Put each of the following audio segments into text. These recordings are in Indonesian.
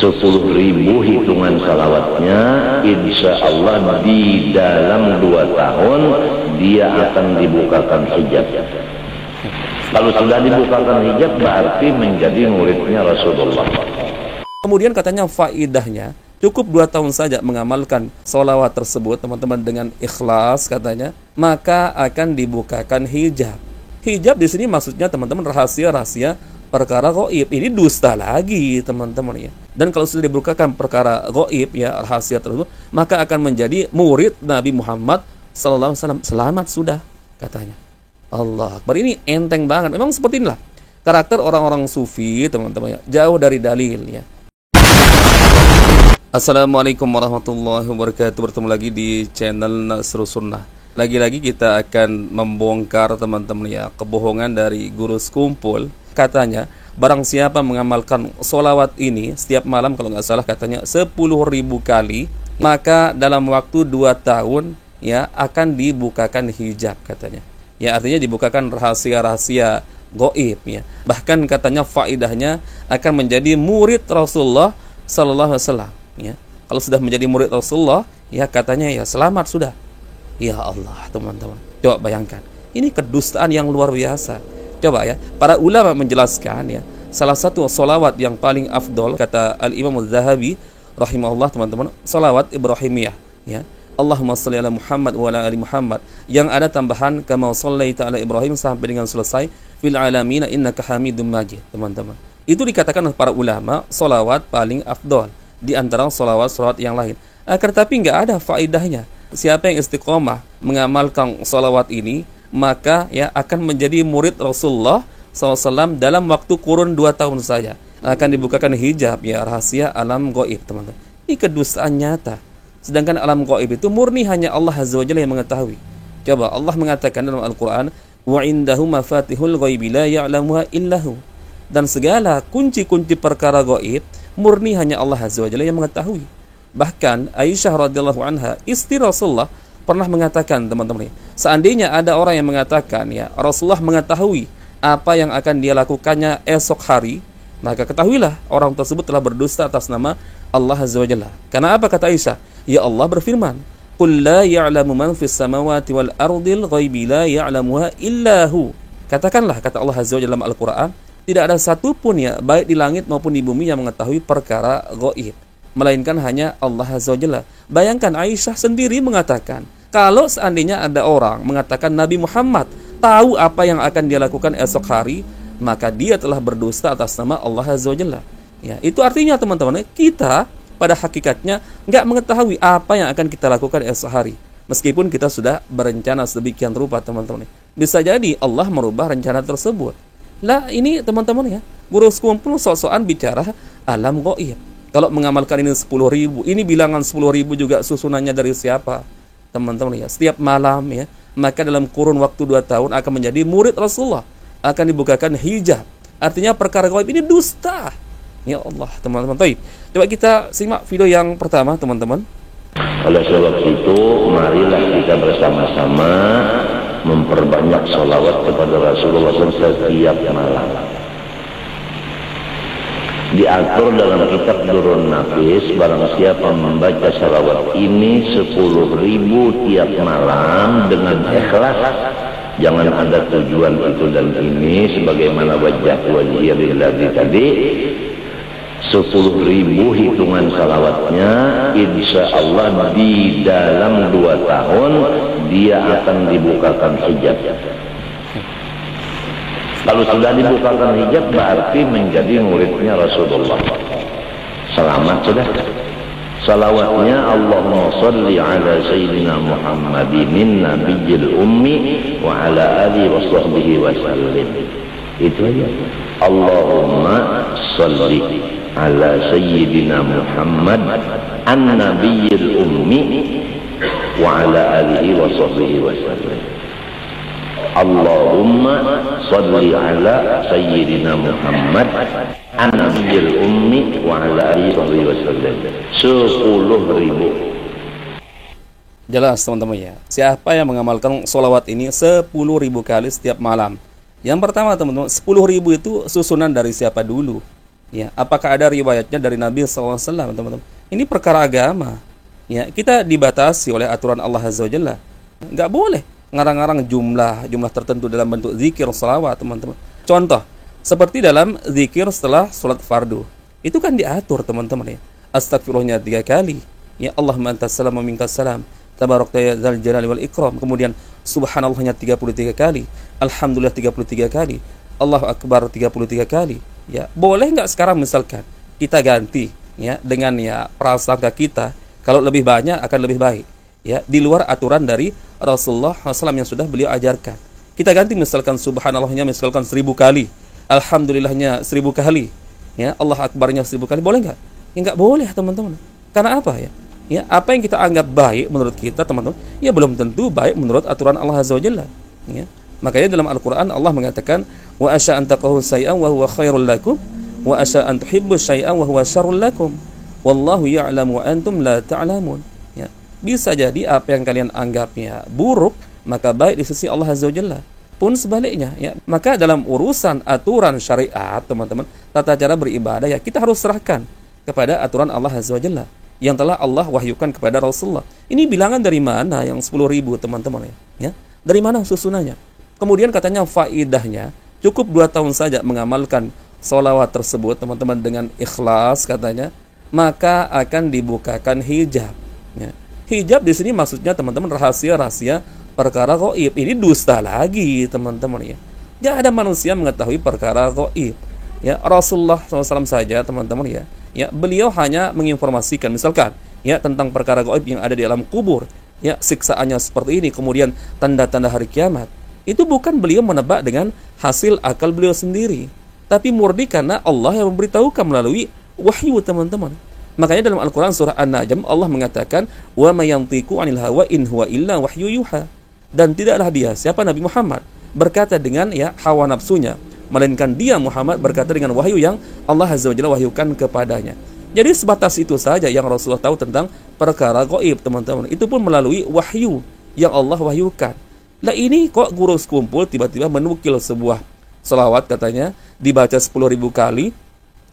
10.000 hitungan salawatnya, insya Allah di dalam 2 tahun dia akan dibukakan hijab. Kalau sudah dibukakan hijab berarti menjadi muridnya Rasulullah. Kemudian katanya faidahnya cukup 2 tahun saja mengamalkan sholawat tersebut teman-teman dengan ikhlas katanya, maka akan dibukakan hijab. Hijab di sini maksudnya teman-teman rahasia-rahasia perkara gaib. Ini dusta lagi teman-teman ya. Dan kalau sudah dibukakan perkara gaib ya, rahasia tersebut, maka akan menjadi murid Nabi Muhammad SAW. Selamat sudah katanya. Allah Akbar, ini enteng banget. Memang seperti inilah karakter orang-orang sufi teman-teman ya, jauh dari dalil ya. Assalamualaikum warahmatullahi wabarakatuh. Bertemu lagi di channel Nasrus Sunnah. Lagi-lagi kita akan membongkar teman-teman ya kebohongan dari guru sekumpul. Katanya barang siapa mengamalkan sholawat ini setiap malam, kalau nggak salah katanya 10.000 kali, maka dalam waktu 2 tahun ya akan dibukakan hijab katanya. Ya artinya dibukakan rahasia-rahasia gaib ya. Bahkan katanya faidahnya akan menjadi murid Rasulullah sallallahu alaihi wasallam ya. Kalau sudah menjadi murid Rasulullah ya katanya ya selamat sudah. Ya Allah teman-teman, coba bayangkan, ini kedustaan yang luar biasa. Coba ya, para ulama menjelaskan ya, salah satu sholawat yang paling afdol kata Al-Imam Al-Zahabi rahimahullah teman-teman, sholawat Ibrahimiyah ya. Allahumma sholli ala Muhammad wa ala ali Muhammad, yang ada tambahan kama shallaita ala Ibrahim sampai dengan selesai fil alamin innaka Hamidum Majid teman-teman. Itu dikatakan oleh para ulama sholawat paling afdol di antara sholawat-sholawat yang lain. Akan tapi nggak ada faedahnya. Siapa yang istiqomah mengamalkan sholawat ini, maka ya akan menjadi murid Rasulullah SAW dalam waktu kurun 2 tahun saja. Akan dibukakan hijab ya, rahasia alam gaib teman-teman. Ini kedustaan nyata. Sedangkan alam gaib itu murni hanya Allah Azza wa Jalla yang mengetahui. Coba Allah mengatakan dalam Al-Quran, wa indahu mafatihul ghaibi la ya'lamuha illahu. Dan segala kunci-kunci perkara gaib murni hanya Allah Azza wa Jalla yang mengetahui. Bahkan Aisyah radhiyallahu anha, istri Rasulullah, pernah mengatakan teman-teman, seandainya ada orang yang mengatakan ya Rasulullah mengetahui apa yang akan dia lakukannya esok hari, maka ketahuilah orang tersebut telah berdusta atas nama Allah Azza wa Jalla. Karena apa kata Aisyah? Ya Allah berfirman, qul la ya'lamu man fis samawati wal ardil ghaibi la ya'lamuha illahu. Katakanlah, kata Allah Azza wa Jalla dalam Al-Quran, tidak ada satupun ya baik di langit maupun di bumi yang mengetahui perkara gaib, melainkan hanya Allah Azza wa Jalla. Bayangkan Aisyah sendiri mengatakan, kalau seandainya ada orang mengatakan Nabi Muhammad tahu apa yang akan dia lakukan esok hari, maka dia telah berdusta atas nama Allah Azza wa Jalla. Ya, itu artinya teman-teman, kita pada hakikatnya nggak mengetahui apa yang akan kita lakukan esok hari. Meskipun kita sudah berencana sedemikian rupa teman-teman. Bisa jadi Allah merubah rencana tersebut. Lah ini teman-teman ya, guru sekumpul sok-sokan bicara alam gaib. Kalau mengamalkan ini 10.000, ini bilangan 10.000 juga susunannya dari siapa? Teman-teman ya, setiap malam ya, maka dalam kurun waktu 2 tahun akan menjadi murid Rasulullah, akan dibukakan hijab. Artinya perkara gaib ini dusta. Ya Allah, teman-teman. Baik, coba kita simak video yang pertama, teman-teman. Oleh sebab itu, marilah kita bersama-sama memperbanyak sholawat kepada Rasulullah setiap malam. Diatur dalam kitab Durrun Nafis, barang siapa membaca sholawat ini 10.000 tiap malam dengan ikhlas, jangan ada tujuan itu dan ini, sebagaimana wajah lillahi tadi, 10.000 hitungan salawatnya, insya Allah di dalam 2 tahun dia akan dibukakan hijab. Kalau sudah dibukakan hijab berarti menjadi muridnya Rasulullah. Selamat sudah. Salawatnya Allahumma salli ala Sayyidina Muhammadin nabiyil ummi wa ala alihi wa sahbihi wa sallim. Itu aja. Allahumma salli ala Sayyidina Muhammad an-nabiyil ummi wa ala alihi wa sahbihi wa sallim. Allahumma salli ala Sayyidina Muhammad an-nabiyil ummi wa ala alihi wa sallam. 10.000. Jelas teman-teman ya, siapa yang mengamalkan sholawat ini 10.000 kali setiap malam. Yang pertama teman-teman, 10.000 itu susunan dari siapa dulu? Ya, apakah ada riwayatnya dari Nabi SAW, teman-teman? Ini perkara agama. Ya, kita dibatasi oleh aturan Allah Azza wa Jalla. Nggak boleh ngarang-ngarang jumlah tertentu dalam bentuk zikir, salawat, teman-teman. Contoh, seperti dalam zikir setelah sholat fardu. Itu kan diatur, teman-teman, ya. Astagfirullahnya 3 kali. Ya, Allahumma antas salam wa minkas salam. Tabarakta ya dzal jalali wal ikram. Kemudian subhanallahnya 33 kali. Alhamdulillah 33 kali. Allahu akbar 33 kali. Ya, boleh nggak sekarang misalkan kita ganti, ya, dengan ya prasangka kita, kalau lebih banyak akan lebih baik, ya, di luar aturan dari Rasulullah SAW yang sudah beliau ajarkan. Kita ganti misalkan subhanallahnya misalkan 1000 kali, alhamdulillahnya 1000 kali, ya, Allah akbarnya 1000 kali, boleh nggak? Ya nggak boleh, teman-teman. Karena apa, ya? Ya, apa yang kita anggap baik menurut kita, teman-teman, ya belum tentu baik menurut aturan Allah Azza wa Jalla, ya. Makanya dalam Al-Quran Allah mengatakan, wa asya an taqahu syai'an wa huwa khairul lakum wa asya an tuhibbu syai'an wa huwa syarrul lakum wallahu ya'lamu wa antum la ta'lamun. Ya, bisa jadi apa yang kalian anggapnya buruk maka baik di sisi Allah Azza wa Jalla. Pun sebaliknya, ya. Maka dalam urusan aturan syariat, teman-teman, tata cara beribadah, ya, kita harus serahkan kepada aturan Allah Azza wa Jalla yang telah Allah wahyukan kepada Rasulullah. Ini bilangan dari mana yang 10.000, teman-teman, ya? Dari mana susunannya? Kemudian katanya faidahnya cukup 2 tahun saja mengamalkan sholawat tersebut, teman-teman, dengan ikhlas, katanya, maka akan dibukakan hijab. Ya. Hijab di sini maksudnya, teman-teman, rahasia-rahasia perkara gaib. Ini dusta lagi, teman-teman, ya. Tidak ada manusia mengetahui perkara gaib. Ya, Rasulullah SAW saja, teman-teman, ya. Ya, beliau hanya menginformasikan misalkan, ya, tentang perkara gaib yang ada di alam kubur, ya, siksaannya seperti ini, kemudian tanda-tanda hari kiamat. Itu bukan beliau menebak dengan hasil akal beliau sendiri, tapi murni karena Allah yang memberitahukan melalui wahyu, teman-teman. Makanya dalam Al-Quran surah An-Najm Allah mengatakan, wa ma yantiqu 'anil hawa in huwa illa wahyu yuha. Dan tidaklah dia, siapa Nabi Muhammad, berkata dengan, ya, hawa nafsunya, melainkan dia Muhammad berkata dengan wahyu yang Allah Azza wa Jalla wahyukan kepadanya. Jadi sebatas itu saja yang Rasulullah tahu tentang perkara gaib, teman-teman. Itu pun melalui wahyu yang Allah wahyukan. Lah ini kok guru sekumpul tiba-tiba menukil sebuah selawat, katanya dibaca 10.000 kali,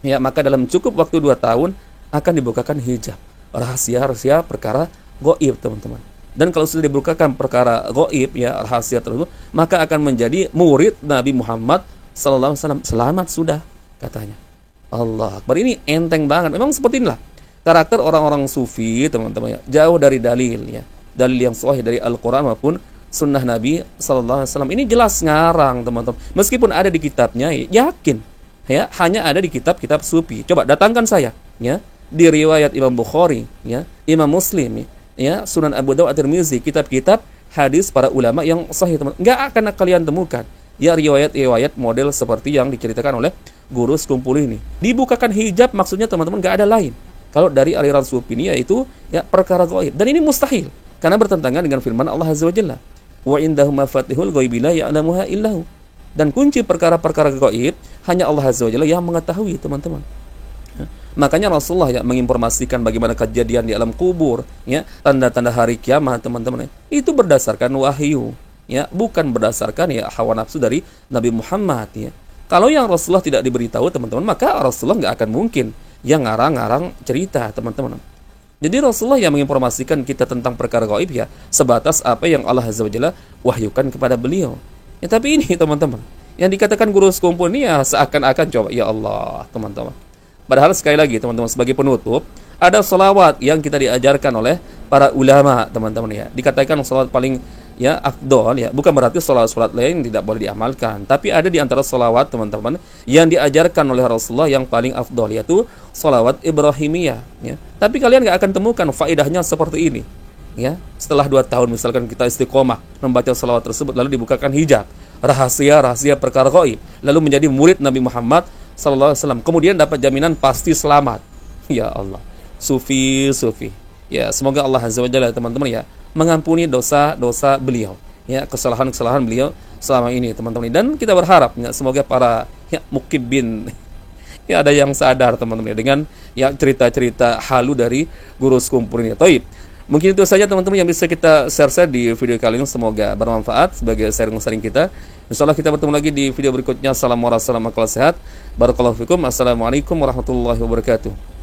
ya, maka dalam cukup waktu 2 tahun akan dibukakan hijab, rahasia-rahasia perkara gaib, teman-teman. Dan kalau sudah dibukakan perkara gaib, ya, rahasia tersebut, maka akan menjadi murid Nabi Muhammad SAW. Selamat sudah, katanya. Allah Akbar. Ini enteng banget. Memang seperti inilah karakter orang-orang sufi, teman-teman, ya. Jauh dari dalil, ya, dalil yang sahih dari Al-Quran maupun sunnah Nabi SAW. Ini jelas ngarang, teman-teman. Meskipun ada di kitabnya, ya, yakin, ya, hanya ada di kitab-kitab sufi. Coba datangkan saya, ya, di riwayat Imam Bukhari, ya, Imam Muslim, ya, Sunan Abu Dawud, At-Tirmizi, kitab-kitab hadis para ulama yang sahih, teman. Nggak akan kalian temukan, ya, riwayat-riwayat model seperti yang diceritakan oleh guru sekumpul ini. Dibukakan hijab maksudnya, teman-teman, nggak ada lain. Kalau dari aliran sufi ini, yaitu, ya, perkara gaib. Dan ini mustahil karena bertentangan dengan firman Allah Azza wa Jalla, wa indahu mafatihul ghaibi la ya'lamuha illahu. Dan kunci perkara-perkara gaib hanya Allah Azza wa Jalla yang mengetahui, teman-teman. Ya. Makanya Rasulullah, ya, menginformasikan bagaimana kejadian di alam kubur, ya, tanda-tanda hari kiamat, teman-teman. Itu berdasarkan wahyu, ya, bukan berdasarkan, ya, hawa nafsu dari Nabi Muhammad, ya. Kalau yang Rasulullah tidak diberitahu, teman-teman, maka Rasulullah nggak akan mungkin yang ngarang-ngarang cerita, teman-teman. Jadi Rasulullah yang menginformasikan kita tentang perkara gaib, ya, sebatas apa yang Allah Azza wa Jalla wahyukan kepada beliau. Ya, tapi ini, teman-teman, yang dikatakan guru sekumpul ini, ya, seakan-akan, coba, ya Allah, teman-teman. Padahal sekali lagi, teman-teman, sebagai penutup, ada salawat yang kita diajarkan oleh para ulama, teman-teman, ya. Dikatakan salawat paling, ya, afdol, ya, bukan berarti salawat-salawat lain tidak boleh diamalkan, tapi ada di antara salawat, teman-teman, yang diajarkan oleh Rasulullah yang paling afdol, yaitu salawat Ibrahimiyah, ya. Tapi kalian nggak akan temukan faedahnya seperti ini, ya. Setelah 2 tahun misalkan kita istiqomah membaca salawat tersebut, lalu dibukakan hijab, rahasia-rahasia perkara gaib, lalu menjadi murid Nabi Muhammad SAW, kemudian dapat jaminan pasti selamat. Ya Allah, sufi. Ya, semoga Allah Azza wa Jalla, teman-teman, ya, mengampuni dosa-dosa beliau, ya, kesalahan-kesalahan beliau selama ini, teman-teman. Dan kita berharap, ya, semoga para, ya, mukibin, ya, ada yang sadar, teman-teman, dengan, ya, cerita-cerita halu dari guru sekumpul ini. Taib. Mungkin itu saja teman-teman yang bisa kita share di video kali ini. Semoga bermanfaat sebagai sharing-sharing kita. Insyaallah kita bertemu lagi di video berikutnya. Assalamualaikum warahmatullahi wabarakatuh. Barakallahu fikum. Assalamualaikum warahmatullahi wabarakatuh.